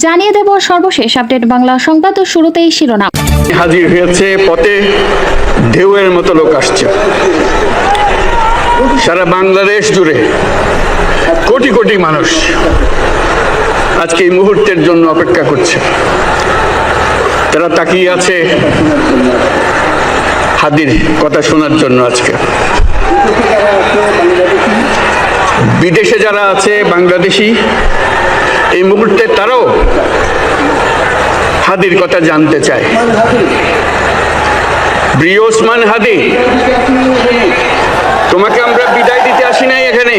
জানিয়ে দেব সর্বশেষ আপডেট বাংলা সংবাদ ও শুরুতেই শিরোনাম। হাজির হয়েছে পথে ঢেউয়ের মতো লোক আসছে। সারা বাংলাদেশ জুড়ে কোটি কোটি মানুষ আজকে এই মুহূর্তের জন্য অপেক্ষা করছে। তারা তাকিয়ে আছে হাদির কথা শোনার জন্য। আজকে বিদেশে যারা আছে বাংলাদেশি, এই মুহূর্তে তারাও হাদির কথা জানতে চায়। প্রিয় ওসমান হাদি, তোমাকে আমরা বিদায় দিতে আসি নাই এখানে।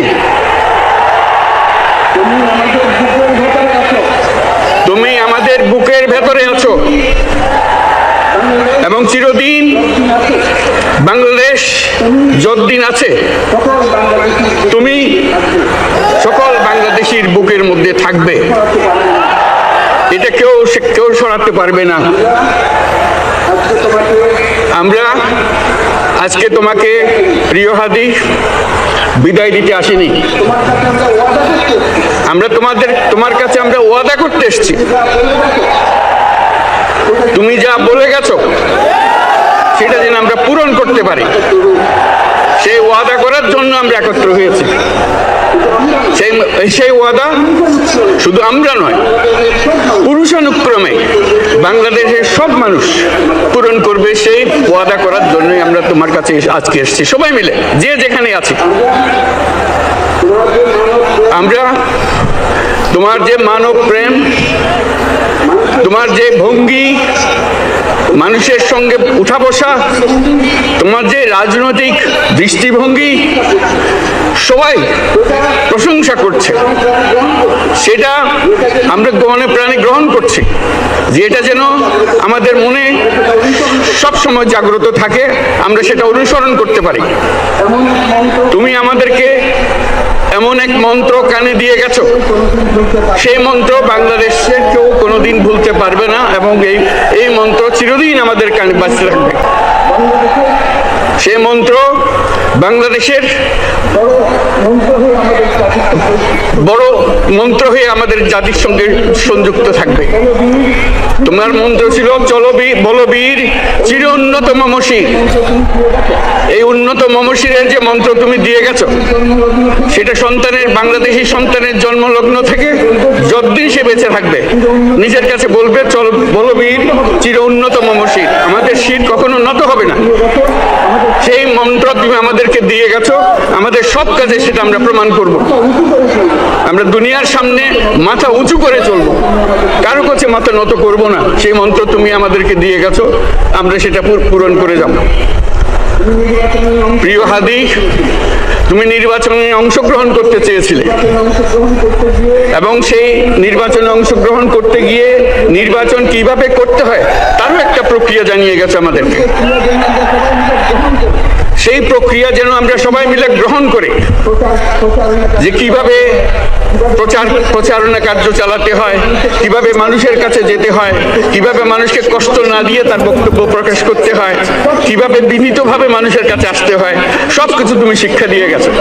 তুমি আমাদের বুকের ভেতরে আছো এবং চিরদিন বাংলাদেশ যতদিন আছে তুমি সকল বাংলাদেশির বুকের মধ্যে থাকবে। এটা কেউ সরাতে পারবে না। আমরা আজকে তোমাকে প্রিয় হাদি বিদায় দিতে আসিনি। আমরা তোমার কাছে আমরা ওয়াদা করতে এসেছি। তুমি যা বলে গেছো সেটা যেন আমরা পূরণ করতে পারি, সেই ওয়াদা করার জন্য আমরা একত্র হয়েছি। সেই ওয়াদা শুধু আমরা নয়, পুরুষানুক্রমে বাংলাদেশের সব মানুষ পূরণ করবে। সেই ওয়াদা করার জন্যই আমরা তোমার কাছে আজকে এসেছি, সবাই মিলে যে যেখানে আছি। আমরা তোমার যে মানব প্রেম, তোমার যে ভঙ্গি, মানুষের সঙ্গে উঠা বসা, তোমার যে রাজনৈতিক দৃষ্টিভঙ্গি, সবাই প্রশংসা করছে। সেটা আমরা মনে প্রাণে গ্রহণ করছি, যে এটা যেন আমাদের মনে সব সময় জাগ্রত থাকে, আমরা সেটা অনুসরণ করতে পারি। তুমি আমাদেরকে এমন এক মন্ত্র কানে দিয়ে গেছো, সেই মন্ত্র বাংলাদেশের কেউ কোনোদিন ভুলতে পারবে না এবং এই মন্ত্র চিরদিন আমাদের কানে বাঁচতে থাকবে। সেই মন্ত্র বাংলাদেশের বড় মন্ত্র হয়ে আমাদের জাতির সঙ্গে সংযুক্ত থাকবে। তোমার মন্ত্র ছিল চলো বলবীর চির উন্নত মমশির। এই উন্নত মমশিরের যে মন্ত্র তুমি দিয়ে গেছো, সেটা বাংলাদেশি সন্তানের জন্মলগ্ন থেকে যতদিন সে বেঁচে থাকবে নিজের কাছে বলবে চল বলবীর চির উন্নত মমশির, আমাদের শির কখনো নত হবে না। সেই মন্ত্র তুমি আমাদেরকে দিয়ে গেছো, আমাদের সব কাজে সেটা আমরা প্রমাণ করব। আমরা দুনিয়ার সামনে মাথা উঁচু করে চলবো, কারো কাছে মাথা নত করব না। সেই মন্ত্র তুমি আমাদেরকে দিয়ে গেছো, আমরা সেটা পূরণ করে যাব। প্রিয় হাদি, তুমি নির্বাচনে অংশগ্রহণ করতে চেয়েছিলে এবং সেই নির্বাচনে অংশগ্রহণ করতে গিয়ে নির্বাচন কিভাবে করতে হয় তারও একটা প্রক্রিয়া জানিয়ে গেছে আমাদেরকে। সেই প্রক্রিয়া যেন আমরা সবাই মিলে গ্রহণ করে, যে কিভাবে প্রচারণা কার্য চালাতে হয়, কিভাবে মানুষের কাছে যেতে হয়, কিভাবে মানুষকে কষ্ট না দিয়ে তার বক্তব্য প্রকাশ করতে হয়, কিভাবে বিনীতভাবে মানুষের কাছে আসতে হয়, সবকিছু তুমি শিক্ষা দিয়ে গেছো।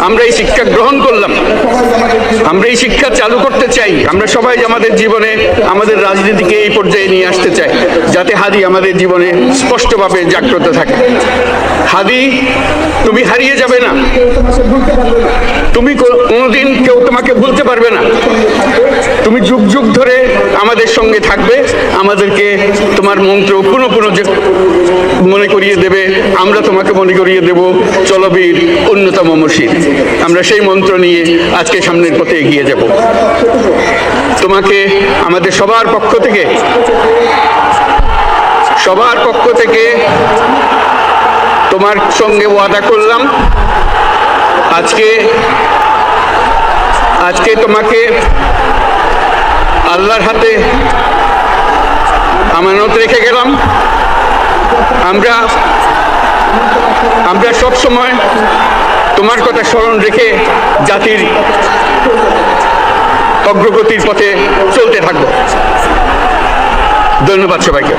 আমরা এই শিক্ষা গ্রহণ করলাম, আমরা এই শিক্ষা চালু করতে চাই। আমরা সবাই আমাদের জীবনে আমাদের রাজনীতিকে এই পর্যায়ে নিয়ে আসতে চাই, যাতে হাদি আমাদের জীবনে স্পষ্টভাবে জাগ্রত থাকে। হাদি, তুমি হারিয়ে যাবে না, তুমি কোনোদিন কেউ তোমাকে ভুলতে পারবে না। তুমি যুগ যুগ ধরে আমাদের সঙ্গে থাকবে, আমাদেরকে তোমার মন্ত্র পুনঃ মনে করিয়ে দেবে, আমরা তোমাকে মনে করিয়ে দেব চলো বীর উন্নত মমশির। আমরা সেই মন্ত্র নিয়ে আজকে সামনের পথে এগিয়ে যাব। তোমাকে আমাদের সবার পক্ষ থেকে তোমার সঙ্গে ওয়াদা করলাম, আজকে তোমাকে আল্লাহর হাতে আমানত রেখে গেলাম। আমরা সব সময় তোমার কথা স্মরণ রেখে জাতির অগ্রগতির পথে চলতে থাকবো। ধন্যবাদ সবাইকে।